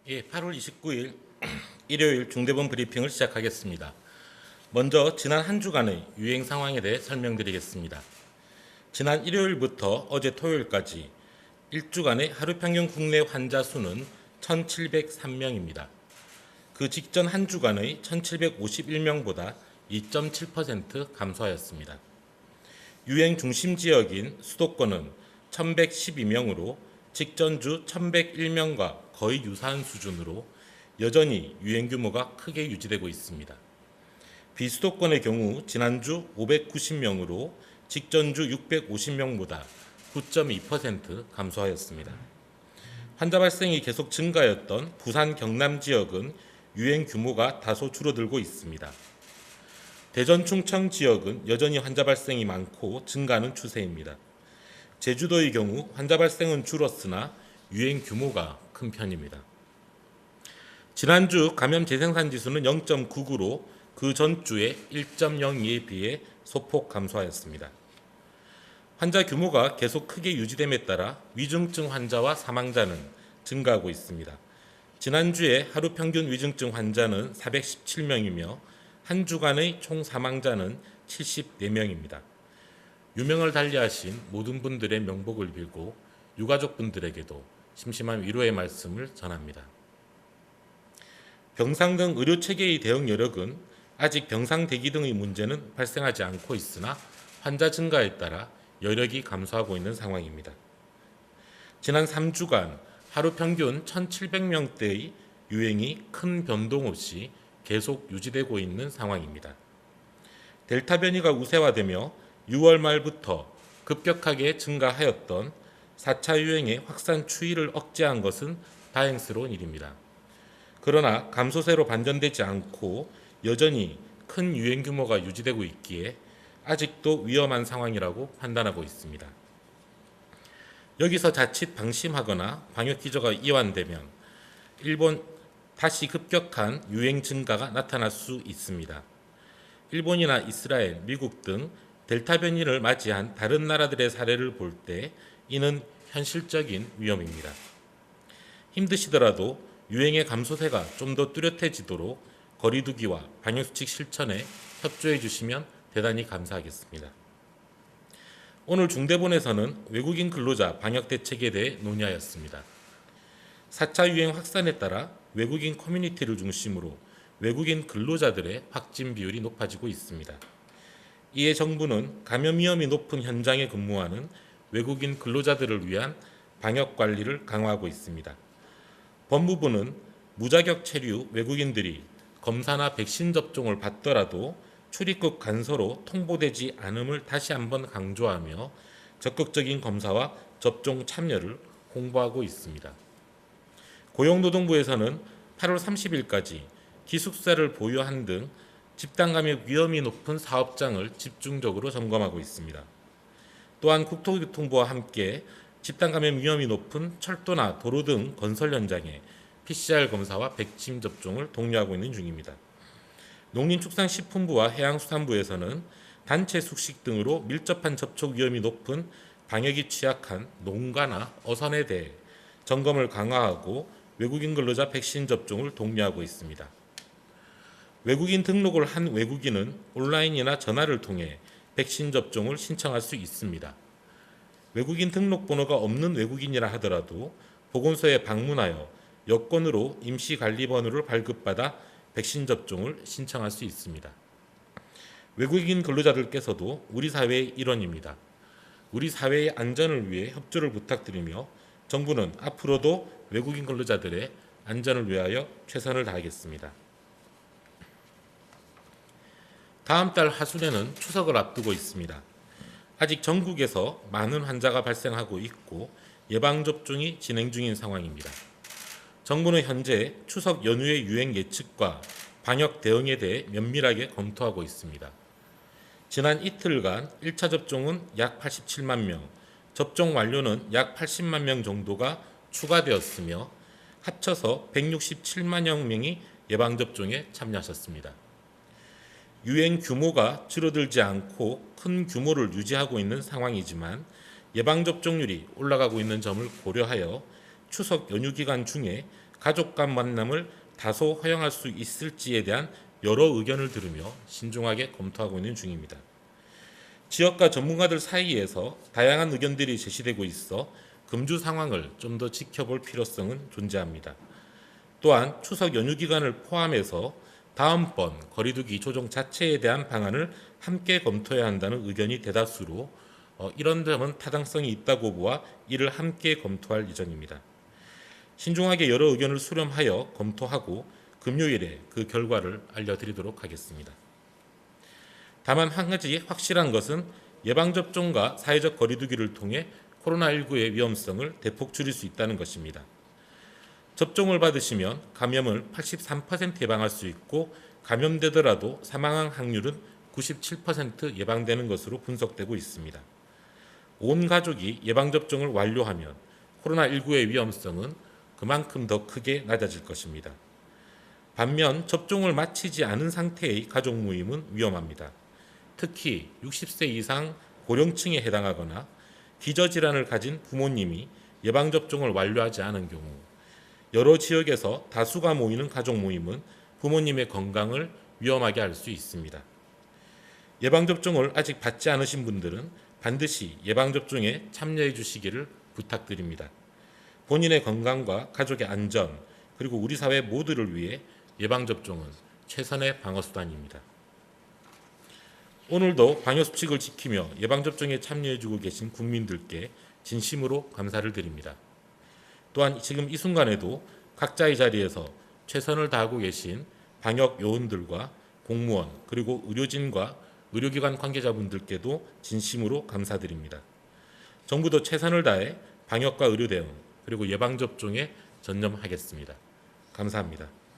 예, 8월 29일 일요일 중대본 브리핑을 시작하겠습니다. 먼저 지난 한 주간의 유행 상황에 대해 설명드리겠습니다. 지난 일요일부터 어제 토요일까지 일주간의 하루 평균 국내 환자 수는 1,703명입니다. 그 직전 한 주간의 1,751명보다 2.7% 감소하였습니다. 유행 중심 지역인 수도권은 1,112명으로 직전주 1,101명과 거의 유사한 수준으로 여전히 유행 규모가 크게 유지되고 있습니다. 비수도권의 경우 지난주 590명으로 직전주 650명보다 9.2% 감소하였습니다. 환자 발생이 계속 증가였던 부산 경남 지역은 유행 규모가 다소 줄어들고 있습니다. 대전 충청 지역은 여전히 환자 발생이 많고 증가하는 추세입니다. 제주도의 경우 환자 발생은 줄었으나 유행 규모가 큰 편입니다. 지난주 감염 재생산 지수는 0.99로 그 전주에 1.02에 비해 소폭 감소하였습니다. 환자 규모가 계속 크게 유지됨에 따라 위중증 환자와 사망자는 증가하고 있습니다. 지난주에 하루 평균 위중증 환자는 417명이며 한 주간의 총 사망자는 74명입니다. 유명을 달리하신 모든 분들의 명복을 빌고 유가족분들에게도 심심한 위로의 말씀을 전합니다. 병상 등 의료체계의 대응 여력은 아직 병상 대기 등의 문제는 발생하지 않고 있으나 환자 증가에 따라 여력이 감소하고 있는 상황입니다. 지난 3주간 하루 평균 1,700명대의 유행이 큰 변동 없이 계속 유지되고 있는 상황입니다. 델타 변이가 우세화되며 6월 말부터 급격하게 증가하였던 4차 유행의 확산 추이를 억제한 것은 다행스러운 일입니다. 그러나 감소세로 반전되지 않고 여전히 큰 유행 규모가 유지되고 있기에 아직도 위험한 상황이라고 판단하고 있습니다. 여기서 자칫 방심하거나 방역 기조가 이완되면 일본 다시 급격한 유행 증가가 나타날 수 있습니다. 일본이나 이스라엘, 미국 등 델타 변이를 맞이한 다른 나라들의 사례를 볼 때 이는 현실적인 위험입니다. 힘드시더라도 유행의 감소세가 좀 더 뚜렷해지도록 거리두기와 방역수칙 실천에 협조해 주시면 대단히 감사하겠습니다. 오늘 중대본에서는 외국인 근로자 방역 대책에 대해 논의하였습니다. 4차 유행 확산에 따라 외국인 커뮤니티를 중심으로 외국인 근로자들의 확진 비율이 높아지고 있습니다. 이에 정부는 감염 위험이 높은 현장에 근무하는 외국인 근로자들을 위한 방역 관리를 강화하고 있습니다. 법무부는 무자격 체류 외국인들이 검사나 백신 접종을 받더라도 출입국 간서로 통보되지 않음을 다시 한번 강조하며 적극적인 검사와 접종 참여를 홍보하고 있습니다. 고용노동부에서는 8월 30일까지 기숙사를 보유한 등 집단 감염 위험이 높은 사업장을 집중적으로 점검하고 있습니다. 또한 국토교통부와 함께 집단 감염 위험이 높은 철도나 도로 등 건설 현장에 PCR 검사와 백신 접종을 독려하고 있는 중입니다. 농림축산식품부와 해양수산부에서는 단체 숙식 등으로 밀접한 접촉 위험이 높은 방역이 취약한 농가나 어선에 대해 점검을 강화하고 외국인 근로자 백신 접종을 독려하고 있습니다. 외국인 등록을 한 외국인은 온라인이나 전화를 통해 백신 접종을 신청할 수 있습니다. 외국인 등록번호가 없는 외국인이라 하더라도 보건소에 방문하여 여권으로 임시관리번호를 발급받아 백신 접종을 신청할 수 있습니다. 외국인 근로자들께서도 우리 사회의 일원입니다. 우리 사회의 안전을 위해 협조를 부탁드리며 정부는 앞으로도 외국인 근로자들의 안전을 위하여 최선을 다하겠습니다. 다음 달 하순에는 추석을 앞두고 있습니다. 아직 전국에서 많은 환자가 발생하고 있고 예방접종이 진행 중인 상황입니다. 정부는 현재 추석 연휴의 유행 예측과 방역 대응에 대해 면밀하게 검토하고 있습니다. 지난 이틀간 1차 접종은 약 87만 명, 접종 완료는 약 80만 명 정도가 추가되었으며 합쳐서 167만여 명이 예방접종에 참여하셨습니다. 유행 규모가 줄어들지 않고 큰 규모를 유지하고 있는 상황이지만 예방접종률이 올라가고 있는 점을 고려하여 추석 연휴 기간 중에 가족 간 만남을 다소 허용할 수 있을지에 대한 여러 의견을 들으며 신중하게 검토하고 있는 중입니다. 지역과 전문가들 사이에서 다양한 의견들이 제시되고 있어 금주 상황을 좀 더 지켜볼 필요성은 존재합니다. 또한 추석 연휴 기간을 포함해서 다음번 거리두기 조정 자체에 대한 방안을 함께 검토해야 한다는 의견이 대다수로 이런 점은 타당성이 있다고 보아 이를 함께 검토할 예정입니다. 신중하게 여러 의견을 수렴하여 검토하고 금요일에 그 결과를 알려드리도록 하겠습니다. 다만 한 가지 확실한 것은 예방접종과 사회적 거리두기를 통해 코로나19의 위험성을 대폭 줄일 수 있다는 것입니다. 접종을 받으시면 감염을 83% 예방할 수 있고 감염되더라도 사망 확률은 97% 예방되는 것으로 분석되고 있습니다. 온 가족이 예방접종을 완료하면 코로나19의 위험성은 그만큼 더 크게 낮아질 것입니다. 반면 접종을 마치지 않은 상태의 가족 모임은 위험합니다. 특히 60세 이상 고령층에 해당하거나 기저질환을 가진 부모님이 예방접종을 완료하지 않은 경우, 여러 지역에서 다수가 모이는 가족 모임은 부모님의 건강을 위험하게 할 수 있습니다. 예방접종을 아직 받지 않으신 분들은 반드시 예방접종에 참여해 주시기를 부탁드립니다. 본인의 건강과 가족의 안전, 그리고 우리 사회 모두를 위해 예방접종은 최선의 방어수단입니다. 오늘도 방역수칙을 지키며 예방접종에 참여해주고 계신 국민들께 진심으로 감사를 드립니다. 또한 지금 이 순간에도 각자의 자리에서 최선을 다하고 계신 방역 요원들과 공무원, 그리고 의료진과 의료기관 관계자분들께도 진심으로 감사드립니다. 정부도 최선을 다해 방역과 의료 대응, 그리고 예방접종에 전념하겠습니다. 감사합니다.